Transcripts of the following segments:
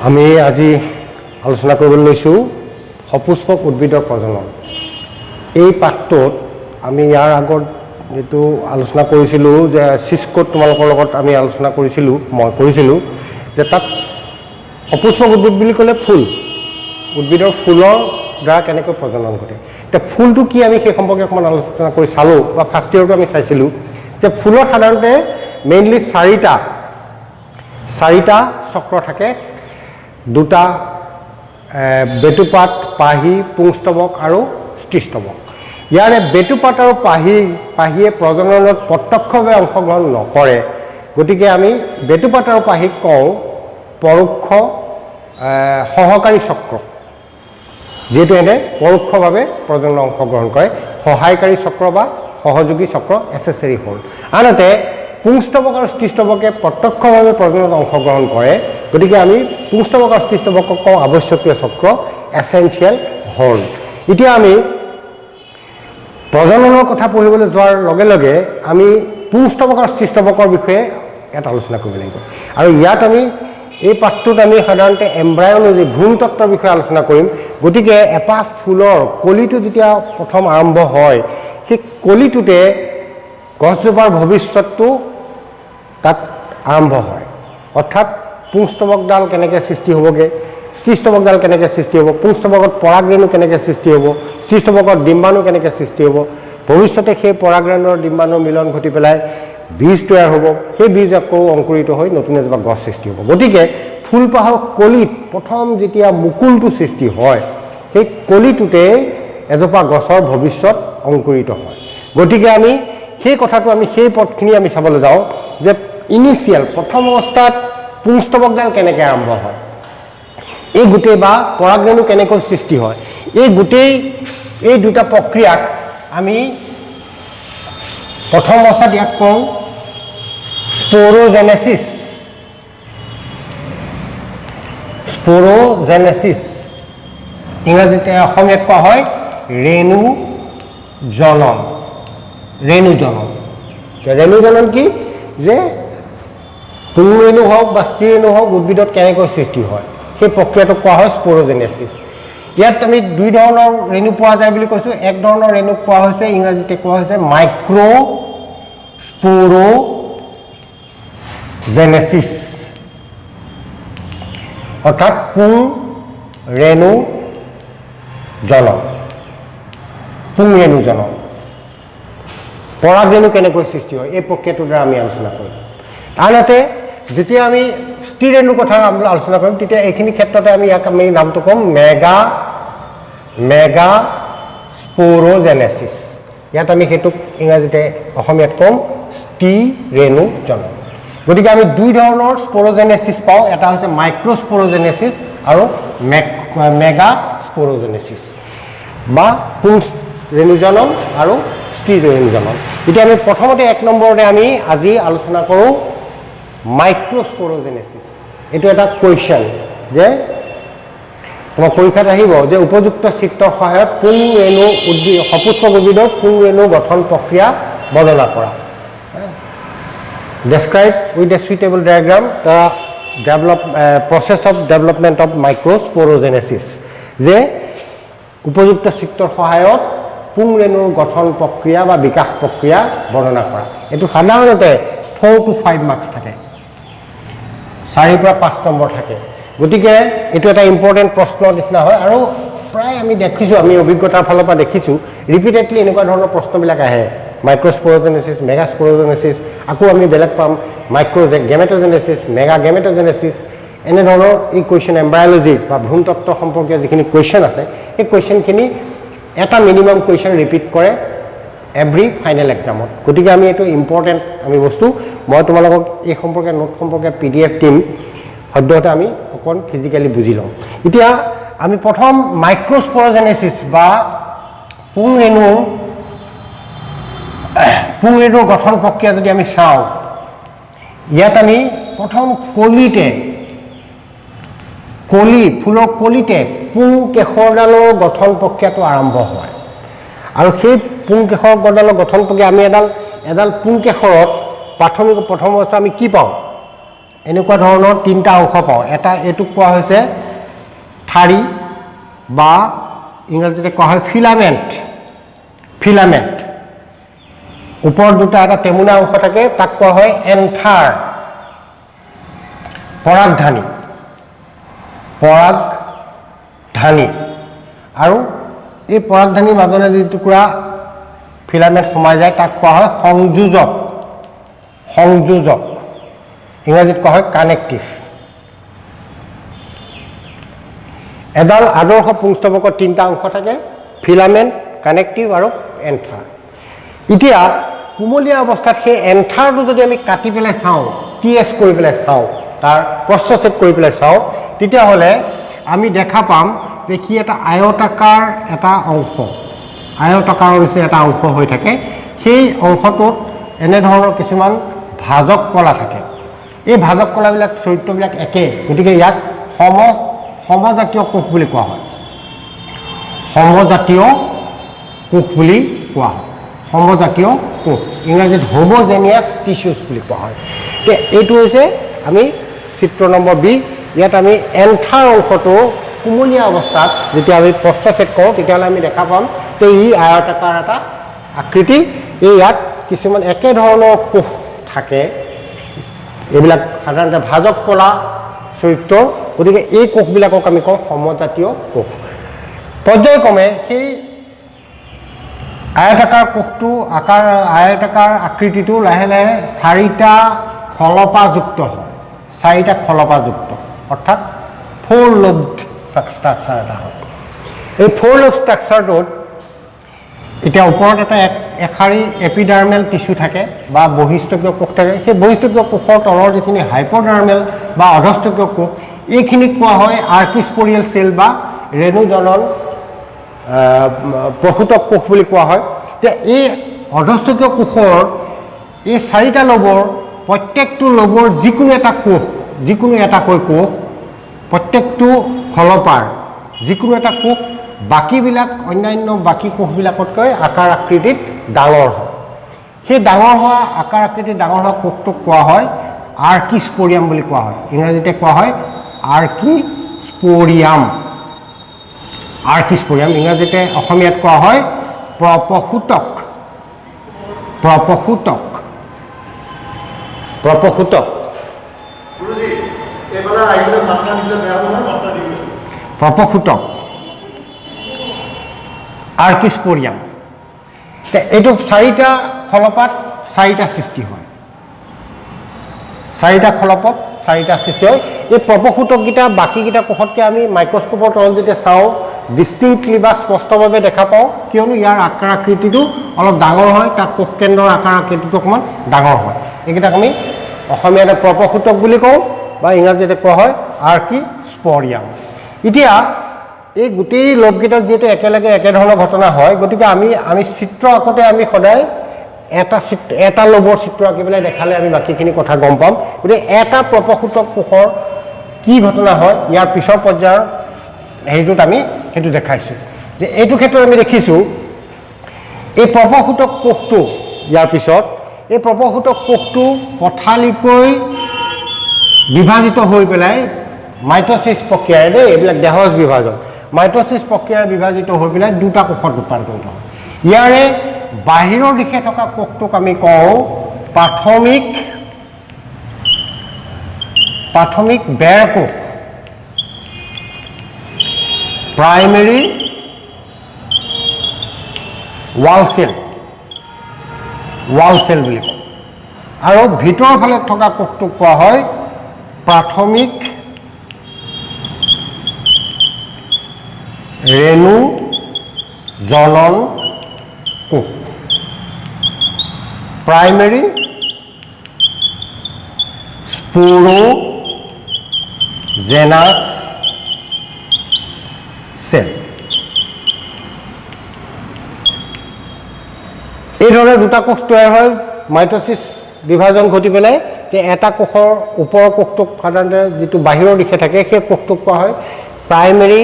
আমি আজি আলোচনা কৰিবলৈ লৈছোঁ সপুষ্পক উদ্ভিদৰ প্ৰজনন। এই পাঠটোত আমি ইয়াৰ আগত যেটো আলোচনা কৰিছিলোঁ যে সিস্কোত তোমালোকৰ লগত আমি আলোচনা কৰিছিলোঁ মই কৰিছিলোঁ যে তাত সপুষ্পক উদ্ভিদ বুলি ক'লে ফুল উদ্ভিদৰ ফুলৰ দ্বাৰা কেনেকৈ প্ৰজনন ঘটে। এতিয়া ফুলটো কি আমি সেই সম্পৰ্কে অকণমান আলোচনা কৰি চালোঁ বা ফাৰ্ষ্ট ইয়েৰটো আমি চাইছিলোঁ যে ফুলত সাধাৰণতে মেইনলি চাৰিটা চক্ৰ থাকে, দুটা বেটুপাত, পাহি, পুংস্তবক আৰু স্ত্ৰীস্তবক। ইয়াৰে বেটুপাত আৰু পাহিয়ে প্ৰজননত প্ৰত্যক্ষভাৱে অংশগ্ৰহণ নকৰে, গতিকে আমি বেটুপাত আৰু পাহিক কওঁ পৰোক্ষ সহকাৰী চক্ৰ, যিহেতু এনে পৰোক্ষভাৱে প্ৰজনন অংশগ্ৰহণ কৰে। সহায়কাৰী চক্ৰ বা সহযোগী চক্ৰ এচেচেৰী হ'ল। আনহাতে পুংস্তবক আৰু স্ত্ৰীস্তবকে প্ৰত্যক্ষভাৱে প্ৰজননত অংশগ্ৰহণ কৰে, গতিকে আমি পুংস্তবক আৰু স্ত্ৰীস্তবকক কওঁ আৱশ্যকীয় চক্ৰ এচেঞ্চিয়েল হ'ল। এতিয়া আমি প্ৰজননৰ কথা পঢ়িবলৈ যোৱাৰ লগে লগে আমি পুংস্তবক আৰু স্ত্ৰীস্তবকৰ বিষয়ে ইয়াত আলোচনা কৰিব লাগিব। আৰু ইয়াত আমি এই পাঠটোত আমি সাধাৰণতে এম্ব্ৰায়লজি ভ্ৰূণতত্ত্বৰ বিষয়ে আলোচনা কৰিম। গতিকে এপাহ ফুলৰ কলিটো যেতিয়া প্ৰথম আৰম্ভ হয়, সেই কলিটোতে গছজোপাৰ ভৱিষ্যতটো তাত আৰম্ভ হয়। অৰ্থাৎ পুংস্তবকডাল কেনেকৈ সৃষ্টি হ'বগৈ, স্ত্ৰীস্তবকডাল কেনেকৈ সৃষ্টি হ'ব, পুংস্তবকত পৰাগৰেণু কেনেকৈ সৃষ্টি হ'ব, স্ত্ৰীস্তবকত ডিম্বাণু কেনেকৈ সৃষ্টি হ'ব, ভৱিষ্যতে সেই পৰাগৰেণুৰ ডিম্বাণুৰ মিলন ঘটি পেলাই বীজ তৈয়াৰ হ'ব, সেই বীজ আকৌ অংকুৰিত হৈ নতুন এজোপা গছ সৃষ্টি হ'ব। গতিকে ফুলপাহৰ কলিত প্ৰথম যেতিয়া মুকুলটো সৃষ্টি হয়, সেই কলিটোতে এজোপা গছৰ ভৱিষ্যত অংকুৰিত হয়। গতিকে আমি সেই কথাটো আমি সেই পথখিনি আমি চাবলৈ যাওঁ যে ইনিচিয়েল প্ৰথম অৱস্থাত পুংস্তবকডাল কেনেকৈ আৰম্ভ হয়, এই গোটেই বা পৰাগৰেণু কেনেকৈ সৃষ্টি হয়, এই দুটা প্ৰক্ৰিয়াক আমি প্ৰথম অৱস্থাত ইয়াক কওঁ স্পোৰোজেনেচিছ, ইংৰাজীতে অসমীয়াত কোৱা হয় ৰেণুজনন। ৰেণুজনন কি যে পুংৰেণু হওক বা স্ত্ৰীৰেণু হওক উদ্ভিদত কেনেকৈ সৃষ্টি হয়, সেই প্ৰক্ৰিয়াটোক কোৱা হয় স্পোৰোজেনেচিছ। ইয়াত আমি দুই ধৰণৰ ৰেণু পোৱা যায় বুলি কৈছোঁ। এক ধৰণৰ ৰেণুক কোৱা হৈছে ইংৰাজীতে কোৱা হৈছে মাইক্ৰ'স্পোৰোজেনেচিছ, অৰ্থাৎ পুংৰেণুজনন। পৰাগৰেণু কেনেকৈ সৃষ্টি হয় এই প্ৰক্ৰিয়াটোৰ দ্বাৰা আমি আলোচনা কৰিম। আনহাতে যেতিয়া আমি স্ত্ৰীৰেণুৰ কথা আলোচনা কৰিম, তেতিয়া এইখিনি ক্ষেত্ৰতে আমি নামটো ক'ম মেগাস্পোৰোজেনেচিছ। ইয়াত আমি সেইটোক ইংৰাজীতে অসমীয়াত ক'ম স্ত্ৰীৰেণুজনন। গতিকে আমি দুই ধৰণৰ স্পোৰোজেনেচিছ পাওঁ, এটা হৈছে মাইক্ৰ'স্পোৰোজেনেচিছ আৰু মেগাস্পোৰোজেনেচিছ বা পুংৰেণুজনন আৰু স্ত্ৰীৰেণুজনন। এতিয়া আমি প্ৰথমতে এক নম্বৰতে আমি আজি আলোচনা কৰোঁ মাইক্ৰ'স্পোৰোজেনেচিছ। এইটো এটা কুৱেশ্যন যে তোমাৰ পৰীক্ষাত আহিব যে উপযুক্ত চিত্ৰৰ সহায়ত সপুষ্পক উদ্ভিদৰ পুংৰেণু গঠন প্ৰক্ৰিয়া বৰ্ণনা কৰা। Describe with a suitable diagram the process of development of microsporogenesis. যে উপযুক্ত চিত্ৰৰ সহায়ত পুংৰেণুৰ গঠন প্ৰক্ৰিয়া বা বিকাশ প্ৰক্ৰিয়া বৰ্ণনা কৰা। এইটো সাধাৰণতে 4 to 5 মাৰ্কছ থাকে, 4 পৰা 5 নম্বৰ থাকে। গতিকে এইটো এটা ইম্পৰ্টেণ্ট প্ৰশ্নৰ নিচিনা হয় আৰু প্ৰায় আমি দেখিছোঁ, আমি অভিজ্ঞতাৰ ফালৰ পৰা দেখিছোঁ ৰিপিটেডলি এনেকুৱা ধৰণৰ প্ৰশ্নবিলাক আহে। মাইক্ৰ'স্পোৰোজেনেচিছ, মেগাস্পোৰোজেনেচিছ, আকৌ আমি বেলেগ পাম গেমেটোজেনেচিছ, মেগাগেমেটোজেনেচিছ, এনেধৰণৰ এই কুৱেশ্যন এম্ব্ৰায়লজি বা ভ্ৰূণতত্ত্ব সম্পৰ্কীয় যিখিনি কুৱেশ্যন আছে, সেই কুৱেশ্যনখিনি এটা মিনিমাম কুৱেশ্যন ৰিপিট কৰে এভৰি ফাইনেল এক্সামত। গতিকে আমি এইটো ইম্পৰ্টেণ্ট বস্তু। মই তোমালোকক এই সম্পৰ্কে নোট সম্পৰ্কে PDF দিম, সদ্যহতে আমি অকণ ফিজিকেলি বুজি লওঁ। এতিয়া আমি প্ৰথম মাইক্ৰ'স্পোৰোজেনেচিছ বা পুংৰেণুৰ গঠন প্ৰক্ৰিয়া যদি আমি চাওঁ, ইয়াত আমি প্ৰথম ফুলৰ কলিতে পুংকেশৰডালৰ গঠন প্ৰক্ৰিয়াটো আৰম্ভ হয়। আৰু সেই পুংকেশৰডালৰ গঠন প্ৰক্ৰিয়া আমি এডাল পুংকেশৰত প্ৰথম অৱস্থা আমি কি পাওঁ? এনেকুৱা ধৰণৰ তিনিটা অংশ পাওঁ এটা এইটোক কোৱা হৈছে ঠাৰি বা ইংৰাজীতে কোৱা হয় ফিলামেণ্ট ওপৰত দুটা এটা টেমুনা অংশ থাকে তাক কোৱা হয় এন্থাৰ পৰাগধানী আৰু এই পৰাগধানীৰ মাজতে যি টুকুৰা ফিলামেণ্ট সোমাই যায় তাক কোৱা হয় সংযোজক ইংৰাজীত কোৱা হয় কানেক্টিভ এডাল আদৰ্শ পুংস্তবকৰ তিনিটা অংশ থাকে ফিলামেণ্ট কানেক্টিভ আৰু এন্থাৰ এতিয়া কুমলীয়া অৱস্থাত সেই এন্থাৰটো যদি আমি কাটি পেলাই চাওঁ টিএছ কৰি পেলাই চাওঁ তাৰ প্ৰস্থচ্ছেদ কৰি পেলাই চাওঁ তেতিয়াহ'লে আমি দেখা পাম যে সি এটা আয়তাকাৰ এটা অংশ আয়তাকাৰৰ নিচিনা এটা অংশ হৈ থাকে সেই অংশটোত এনেধৰণৰ কিছুমান ভাজক কলা থাকে এই ভাজক কলাবিলাক চৰিত্ৰবিলাক একে গতিকে ইয়াক সমজাতীয় কোষ বুলি কোৱা হয় সমজাতীয় কোষ ইংৰাজীত হোমোজেনিয়াছ টিস্যুজ বুলি কোৱা হয় এতিয়া এইটো হৈছে আমি চিত্ৰ নম্বৰ বি ইয়াত আমি এন্থাৰ অংশটো কুমলীয়া অৱস্থাত যেতিয়া আমি প্ৰস্থচ্ছেদ কৰোঁ তেতিয়াহ'লে আমি দেখা পাম যে ই আয়তাকাৰ এটা আকৃতি এই ইয়াত কিছুমান একেধৰণৰ কোষ থাকে এইবিলাক সাধাৰণতে ভাজক কলা চৰিত্ৰ গতিকে এই কোষবিলাকক আমি কওঁ সমজাতীয় কোষ পৰ্যায়ক্ৰমে সেই আয়তাকাৰ কোষটো আয়তাকাৰ আকৃতিটো লাহে লাহে চাৰিটা খলপাযুক্ত হয় অৰ্থাৎ 4 lobed ষ্ট্ৰাকচাৰ এটা হয় এই 4 lobed ষ্ট্ৰাকচাৰটোত এতিয়া ওপৰত এটা এশাৰী এপিডাৰ্মেল টিস্যু থাকে বা বহিস্থকীয় কোষ থাকে সেই বহিস্থকীয় কোষৰ তলৰ যিখিনি হাইপোডাৰ্মেল বা অধস্থকীয় কোষ এইখিনিক কোৱা হয় আৰ্কিস্পৰিয়েল চেল বা ৰেণুজনন প্ৰসূতক কোষ বুলি কোৱা হয় যে এই অধস্থকীয় কোষৰ এই চাৰিটা লবৰ প্ৰত্যেকটো লবৰ যিকোনো এটাকৈ কোষ প্ৰত্যেকটো খলপাৰ যিকোনো এটা কোষ বাকীবিলাক অন্যান্য বাকী কোষবিলাকতকৈ আকাৰ আকৃতিত ডাঙৰ হয় সেই ডাঙৰ হোৱা আকাৰ আকৃতিত ডাঙৰ হোৱা কোষটোক কোৱা হয় আৰ্কিস্পৰিয়াম বুলি কোৱা হয় ইংৰাজীতে কোৱা হয় আৰ্কিস্পৰিয়াম ইংৰাজীতে অসমীয়াত কোৱা হয় প্ৰপসূতক আৰ্কিস্পৰিয়াম এইটো চাৰিটা খলপাত চাৰিটা সৃষ্টি হয় এই প্ৰপসূতককেইটা বাকীকেইটা কোষতকৈ আমি মাইক্ৰস্কোপৰ তলত যেতিয়া চাওঁ ডিষ্টিংক্টলি বা স্পষ্টভাৱে দেখা পাওঁ কিয়নো ইয়াৰ আকাৰ আকৃতিটো অলপ ডাঙৰ হয় তাৰ কোষ কেন্দ্ৰৰ আকাৰ আকৃতিটো অকণমান ডাঙৰ হয় এইকেইটাক আমি অসমীয়াতে প্ৰপসূতক বুলি কওঁ বা ইংৰাজীতে কোৱা হয় আৰ্কিস্পৰিয়াম এতিয়া এই গোটেই লবকেইটাত যিহেতু একেলগে একেধৰণৰ ঘটনা হয় গতিকে আমি চিত্ৰ আঁকোতে আমি সদায় এটা লবৰ চিত্ৰ আঁকি পেলাই দেখালে আমি বাকীখিনি কথা গম পাম গতিকে এটা প্ৰপসূতক কোষৰ কি ঘটনা হয় ইয়াৰ পিছৰ পৰ্যায়ৰ হেৰিটোত আমি সেইটো দেখাইছোঁ যে এইটো ক্ষেত্ৰত আমি দেখিছোঁ এই প্ৰপসূতক কোষটো ইয়াৰ পিছত এই প্ৰপসূতক কোষটো পথালিকৈ বিভাজিত হৈ পেলাই মাইট'চিছ প্ৰক্ৰিয়াৰে এইবিলাক দেহজ বিভাজন মাইট'চিছ প্ৰক্ৰিয়াৰে বিভাজিত হৈ পেলাই দুটা কোষত ৰূপান্তৰিত হয় ইয়াৰে বাহিৰৰ দিশে থকা কোষটোক আমি কওঁ প্ৰাথমিক বেৰ কোষ প্ৰাইমেৰী ৱাল চেল বুলি কওঁ আৰু ভিতৰৰ ফালে থকা কোষটোক কোৱা হয় প্ৰাথমিক ৰেণু জনন কোষ প্ৰাইমেৰী স্পোৰোজেনাছ চেল এইধৰণে দুটা কোষ তৈয়াৰ হয় মাইট'চিছ বিভাজন ঘটি পেলাই যে এটা কোষৰ ওপৰৰ কোষটোক সাধাৰণতে যিটো বাহিৰৰ দিশে থাকে সেই কোষটোক কোৱা হয় প্ৰাইমেৰী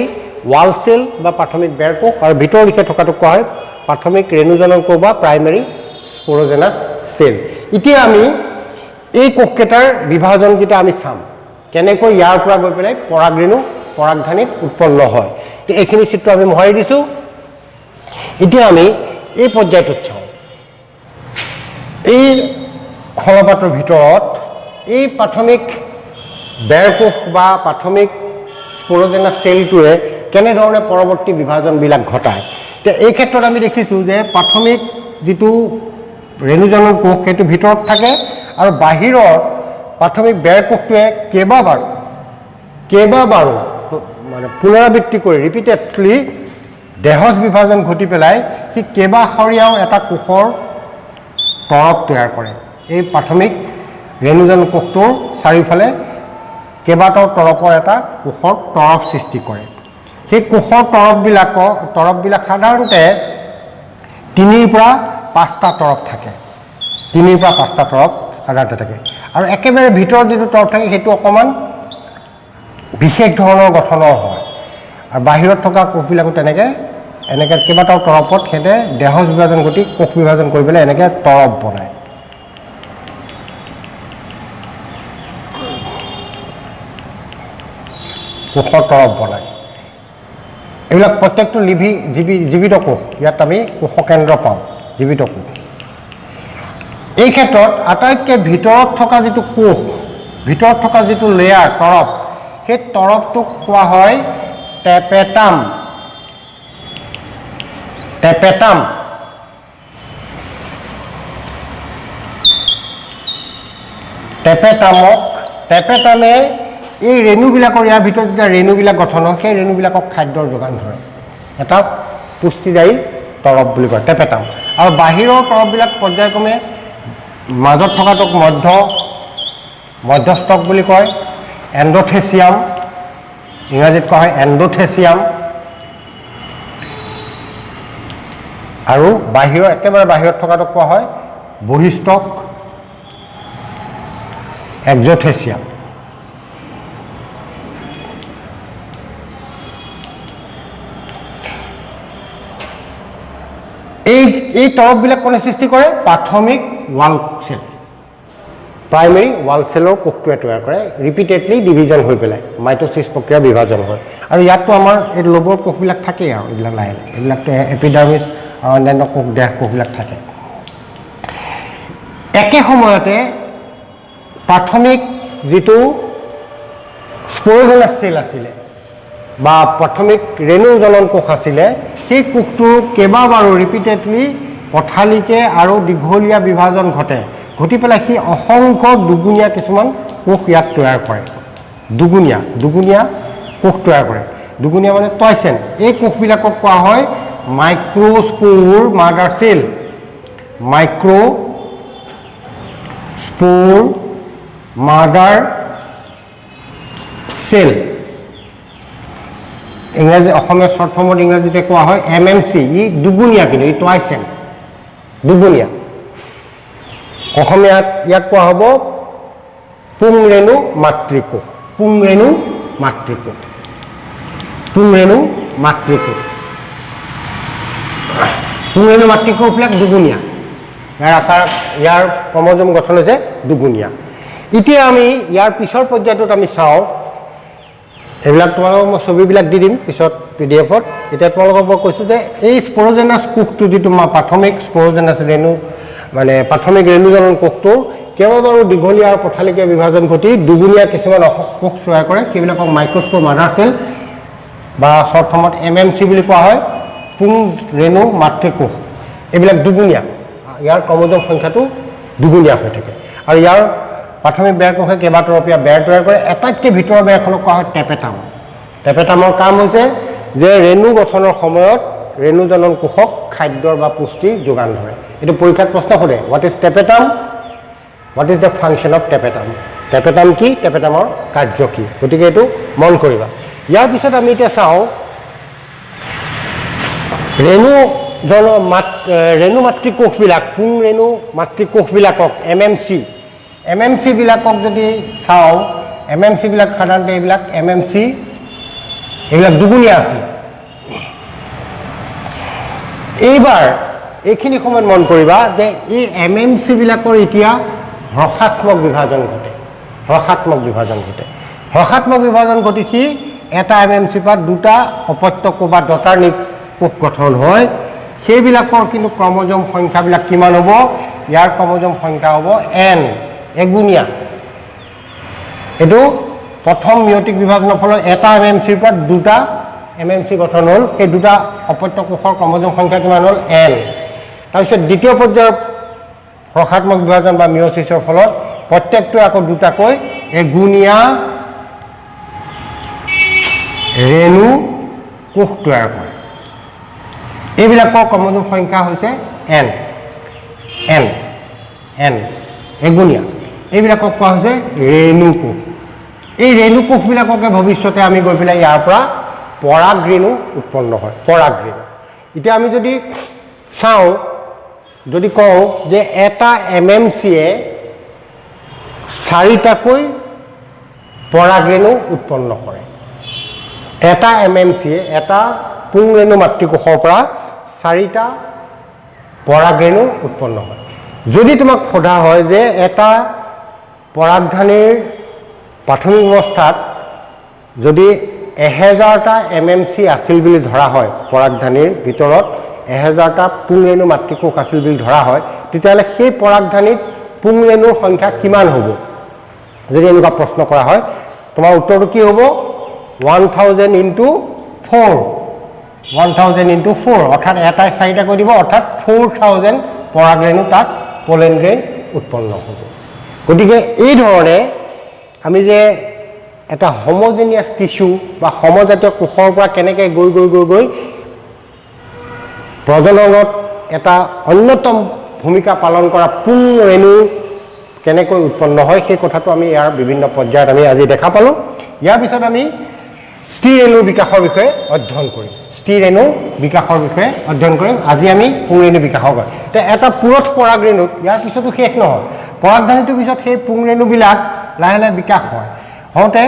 ৱাল চেল বা প্ৰাথমিক বেৰ কোষ আৰু ভিতৰৰ দিশে থকাটোক কোৱা হয় প্ৰাথমিক ৰেণুজনন কোষ বা প্ৰাইমেৰী স্পোৰোজেনাছ চেল এতিয়া আমি এই কোষকেইটাৰ বিভাজনকেইটা আমি চাম কেনেকৈ ইয়াৰ পৰা গৈ পেলাই পৰাগৰেণু পৰাগধানীত উৎপন্ন হয় এইখিনি চিত্ৰ আমি মোহাৰি দিছোঁ এতিয়া আমি এই পৰ্যায়টোত চাওঁ এই খলপাতৰ ভিতৰত এই প্ৰাথমিক বেৰকোষ বা প্ৰাথমিক স্পোৰোজেনাছ সেলটোৱে কেনেধৰণে পৰৱৰ্তী বিভাজনবিলাক ঘটায় এতিয়া এই ক্ষেত্ৰত আমি দেখিছোঁ যে প্ৰাথমিক যিটো ৰেণুজনন কোষ সেইটো ভিতৰত থাকে আৰু বাহিৰৰ প্ৰাথমিক বেৰকোষটোৱে কেইবাবাৰো মানে পুনৰাবৃত্তি কৰি ৰিপিটেডলি দেহজ বিভাজন ঘটি পেলাই সি কেইবাশৰীয়াও এটা কোষৰ তৰপ তৈয়াৰ কৰে এই প্ৰাথমিক ৰেণুজনন কোষটোৰ চাৰিওফালে কেইবাটাও তৰপৰ এটা কোষৰ তৰপ সৃষ্টি কৰে সেই কোষৰ তৰপবিলাক সাধাৰণতে 3 পৰা 5টা তৰপ থাকে 3 পৰা 5টা তৰপ সাধাৰণতে থাকে আৰু একেবাৰে ভিতৰত যিটো তৰপ থাকে সেইটো অকণমান বিশেষ ধৰণৰ গঠনৰ হয় আৰু বাহিৰত থকা কোষবিলাকো তেনেকৈ এনেকৈ কেইবাটাও তৰপত সিহঁতে দেহজ বিভাজন ঘটি কোষ বিভাজন কৰি পেলাই এনেকৈ তৰপ বনায় কোষৰ তৰপ বনায় এইবিলাক প্ৰত্যেকটো জীৱিত কোষ ইয়াত আমি কোষকেন্দ্ৰ পাওঁ জীৱিত কোষ এই ক্ষেত্ৰত আটাইতকৈ ভিতৰত থকা যিটো কোষ ভিতৰত থকা যিটো লেয়াৰ তৰপ সেই তৰপটোক কোৱা হয় টেপেটাম টেপেটামে এই ৰেণুবিলাকৰ ইয়াৰ ভিতৰত যেতিয়া ৰেণুবিলাক গঠন হয় সেই ৰেণুবিলাকক খাদ্যৰ যোগান ধৰে এটা পুষ্টিদায়ী তৰপ বুলি কয় টেপেটাম আৰু বাহিৰৰ তৰপবিলাক পৰ্যায়ক্ৰমে মাজত থকাটোক মধ্যস্থক বুলি কয় এণ্ডোথেচিয়াম ইংৰাজীত কোৱা হয় এণ্ডোথেচিয়াম আৰু একেবাৰে বাহিৰত থকাটোক কোৱা হয় বহিস্থক এক্সোথেচিয়াম এই তৰপবিলাক কোনে সৃষ্টি কৰে প্ৰাথমিক ৱাল সেল প্ৰাইমেৰী ৱাল সেলৰ কোষটোৱে তৈয়াৰ কৰে ৰিপিটেডলি ডিভিজন হৈ পেলাই মাইটোচিছ প্ৰক্ৰিয়া বিভাজন হয় আৰু ইয়াততো আমাৰ এই লোবৰ কোষবিলাক থাকেই আৰু এইবিলাক লাহে লাহে এইবিলাকতো এপিডাৰ্মিছ আৰু অন্যান্য কোষবিলাক থাকে একে সময়তে প্ৰাথমিক যিটো স্পোৰোজেনাছ সেল আছিলে বা প্ৰাথমিক ৰেণুজনন কোষ আছিলে সেই কোষটোৰ কেইবাবাৰো ৰিপিটেডলি পথালিকে আৰু দীঘলীয়া বিভাজন ঘটি পেলাই সি অসংখ্য দুগুণীয়া কিছুমান কোষ ইয়াত তৈয়াৰ কৰে দুগুণীয়া কোষ তৈয়াৰ কৰে দুগুণীয়া মানে টয়চেন এই কোষবিলাকক কোৱা হয় মাইক্ৰস্পোৰ মাদাৰ সেল মাইক্ৰস্পোৰ মাদাৰ সেল ইংৰাজী অসমীয়া শ্বৰ্ট ফৰ্মত ইংৰাজীতে কোৱা হয় MMC ই দুগুণীয়া কিন্তু ই টয়চেন দুগুণীয়া অসমীয়াত ইয়াক কোৱা হ'ব পুংৰেণু মাতৃকোষ পুংৰেণু মাতৃকোষবিলাক দুগুণীয়া ইয়াৰ ক্ৰমজম গঠন হৈছে দুগুণীয়া এতিয়া আমি ইয়াৰ পিছৰ পৰ্যায়টোত আমি চাওঁ এইবিলাক তোমালোকক মই ছবিবিলাক দি দিম পিছত PDF-ত এতিয়া তোমালোকক মই কৈছোঁ যে এই স্পোৰোজেনাছ কোষটো যিটো প্ৰাথমিক স্পোৰোজেনাছ ৰেণু মানে প্ৰাথমিক ৰেণুজনন কোষটোৰ কেইবাবাৰো দীঘলীয়া আৰু পথালিকীয়া বিভাজন ঘটি দুগুণীয়া কিছুমান কোষ তৈয়াৰ কৰে সেইবিলাকক মাইক্ৰস্পোৰ মাদাৰ সেল বা শ্বৰ্ট ফৰ্মত MMC বুলি কোৱা হয় পুং ৰেণু মাতৃকোষ এইবিলাক দুগুণীয়া ইয়াৰ ক্ৰমজম সংখ্যাটো দুগুণীয়া হৈ থাকে আৰু ইয়াৰ প্ৰাথমিক বেৰকোষে কেইবাতৰপীয়া বেৰ তৈয়াৰ কৰে আটাইতকৈ ভিতৰৰ বেৰখনক কোৱা হয় টেপেটামৰ কাম হৈছে যে ৰেণু গঠনৰ সময়ত ৰেণুজনন কোষক খাদ্যৰ বা পুষ্টিৰ যোগান ধৰে এইটো পৰীক্ষাত প্ৰশ্ন সোধে what is tapetum what is the function of tapetum কি টেপেটামৰ কাৰ্য কি গতিকে এইটো মন কৰিবা ইয়াৰ পিছত আমি এতিয়া চাওঁ ৰেণু মাতৃকোষবিলাক পুং ৰেণু মাতৃকোষবিলাকক MMC বিলাকক যদি চাওঁ MMC বিলাক সাধাৰণতে এইবিলাক MMC এইবিলাক দুগুণীয়া আছিল এইবাৰ এইখিনি সময়ত মন কৰিবা যে এই MMC বিলাকৰ এতিয়া হ্ৰসাত্মক বিভাজন ঘটে হ্ৰসাত্মক বিভাজন ঘটে হ্ৰসাত্মক বিভাজন ঘটিছি এটা এমএমচি পৰা দুটা অপত্যক বা ডটাৰ কোষ গঠন হয় সেইবিলাকৰ কিন্তু ক্ৰমোজম সংখ্যাবিলাক কিমান হ'ব ইয়াৰ ক্ৰমোজম সংখ্যা হ'ব n এগুণীয়া এটো প্ৰথম মিয়োটিক বিভাজনৰ ফলত এটা এমএমচিৰ পৰা দুটা এমএমচি গঠন হ'ল এই দুটা অপত্যক কোষৰ ক্ৰমোজম সংখ্যা কিমান হ'ল n তাৰপিছত দ্বিতীয় পৰ্যায়ৰ হ্ৰসাত্মক বিভাজন বা মিয়োসিছৰ ফলত প্ৰত্যেকটো আকৌ দুটাকৈ এগুণীয়া ৰেণু কোষ তৈয়াৰ কৰে এইবিলাকৰ ক্ৰমোজম সংখ্যা হৈছে n n n এগুণীয়া এইবিলাকক কোৱা হৈছে ৰেণু কোষ এই ৰেণু কোষবিলাককে ভৱিষ্যতে আমি গৈ পেলাই ইয়াৰ পৰা পৰাগ ৰেণু উৎপন্ন হয় পৰাগ ৰেণু এতিয়া আমি যদি চাওঁ যদি কওঁ যে এটা এমএমচিয়ে চাৰিটাকৈ পৰাগ ৰেণু উৎপন্ন কৰে এটা এমএমচিয়ে এটা পুংৰেণু মাতৃকোষৰ পৰা চাৰিটা পৰাগ ৰেণু উৎপন্ন হয় যদি তোমাক সোধা হয় যে এটা পৰাগধানীৰ প্ৰাথমিক অৱস্থাত যদি 1000টা এমএমচি আছিল বুলি ধৰা হয় পৰাগধানীৰ ভিতৰত 1000টা পুংৰেণু মাতৃকোষ আছিল বুলি ধৰা হয় তেতিয়াহ'লে সেই পৰাগধানীত পুংৰেণুৰ সংখ্যা কিমান হ'ব যদি এনেকুৱা প্ৰশ্ন কৰা হয় তোমাৰ উত্তৰটো কি হ'ব 1000 into 4 1000 into 4 অৰ্থাৎ এটাই চাৰিটা কৈ দিব অৰ্থাৎ 4000 পৰাগ ৰেণু তাত পলেন গ্ৰেইন উৎপন্ন হ'ব গতিকে এই ধৰণে আমি যে এটা হোমোজেনিয়াস টিস্যু বা সমজাতীয় কোষৰ পৰা কেনেকৈ গৈ গৈ গৈ গৈ প্ৰজননত এটা অন্যতম ভূমিকা পালন কৰা পুং ৰেণু কেনেকৈ উৎপন্ন হয় সেই কথাটো আমি ইয়াৰ বিভিন্ন পৰ্যায়ত আমি আজি দেখা পালোঁ ইয়াৰ পিছত আমি স্থিৰ ৰেণুৰ বিকাশৰ বিষয়ে অধ্যয়ন কৰিম স্থিৰ ৰেণুৰ বিকাশৰ বিষয়ে অধ্যয়ন কৰিম আজি আমি পুং ৰেণু বিকাশৰ কথা এতিয়া এটা পুৰঠ পৰাগ ৰেণুত ইয়াৰ পিছতো শেষ নহয় পৰাগধানীটোৰ পিছত সেই পুং ৰেণুবিলাক লাহে লাহে বিকাশ হয় হওঁতে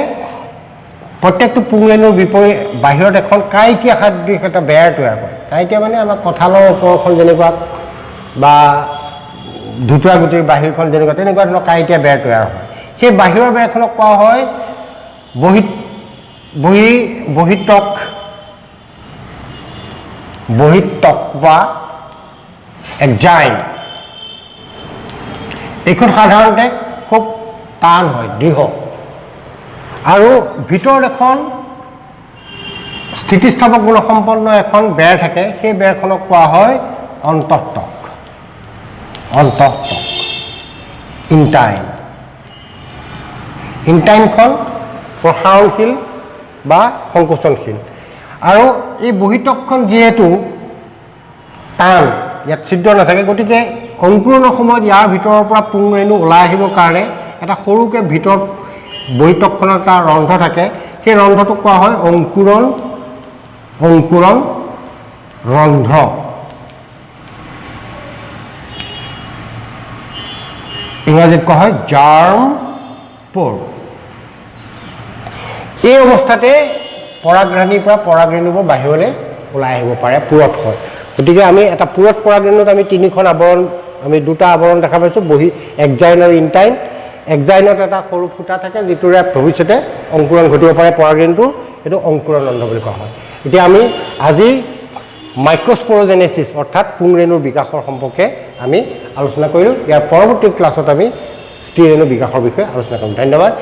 প্ৰত্যেকটো পুং ৰেণুৰ বিপৰীত বাহিৰত এখন কাঁইটীয়া সাদৃশ এটা বেৰ তৈয়াৰ কৰে কাঁইটীয়া মানে আমাৰ কঁঠালৰ ওপৰখন যেনেকুৱা বা ধুতুৰা গুটিৰ বাহিৰখন যেনেকুৱা তেনেকুৱা ধৰণৰ কাঁইটীয়া বেৰ তৈয়াৰ হয় সেই বাহিৰৰ বেৰখনক কোৱা হয় বহিত্বক বা একজাইম এইখন সাধাৰণতে খুব টান হয় দৃঢ় আৰু ভিতৰত এখন স্থিতিস্থাপক গুণসম্পন্ন এখন বেৰ থাকে সেই বেৰখনক কোৱা হয় অন্তঃটক ইনটাইনখন প্ৰসাৰণশীল বা সংকোচনশীল আৰু এই বহিত্বকখন যিহেতু টান ইয়াত ছিদ্ৰ নাথাকে গতিকে অংকুৰণৰ সময়ত ইয়াৰ ভিতৰৰ পৰা পুং ৰেণু ওলাই আহিবৰ কাৰণে এটা সৰুকৈ ভিতৰত বহিত্বকখনৰ এটা ৰন্ধ্ৰ থাকে সেই ৰন্ধ্ৰটোক কোৱা হয় অংকুৰণ ৰন্ধ্ৰ ইংৰাজীত কোৱা হয় জাৰ্ম পোৰ এই অৱস্থাতে পৰাগধানীৰ পৰা পৰাগ ৰেণুবোৰ বাহিৰলৈ ওলাই আহিব পাৰে পুৰঠ হয় গতিকে আমি এটা পুৰঠ পৰাগ ৰেণুত আমি তিনিখন আৱৰণ আমি দুটা আৱৰণ দেখা পাইছোঁ একজাইন আৰু ইনটাইন একজাইনত এটা সৰু ফুটা থাকে যিটোৰে ভৱিষ্যতে অংকুৰণ ঘটিব পাৰে পৰাগ ৰেণুটোৰ এইটো অংকুৰণ ৰন্ধ্ৰ বুলি কোৱা হয় এতিয়া আমি আজি মাইক্ৰস্প'ৰজেনেচিছ অৰ্থাৎ পুং ৰেণুৰ বিকাশৰ সম্পৰ্কে আমি আলোচনা কৰিলোঁ ইয়াৰ পৰৱৰ্তী ক্লাছত আমি স্থিৰ ৰেণু বিকাশৰ বিষয়ে আলোচনা কৰিম ধন্যবাদ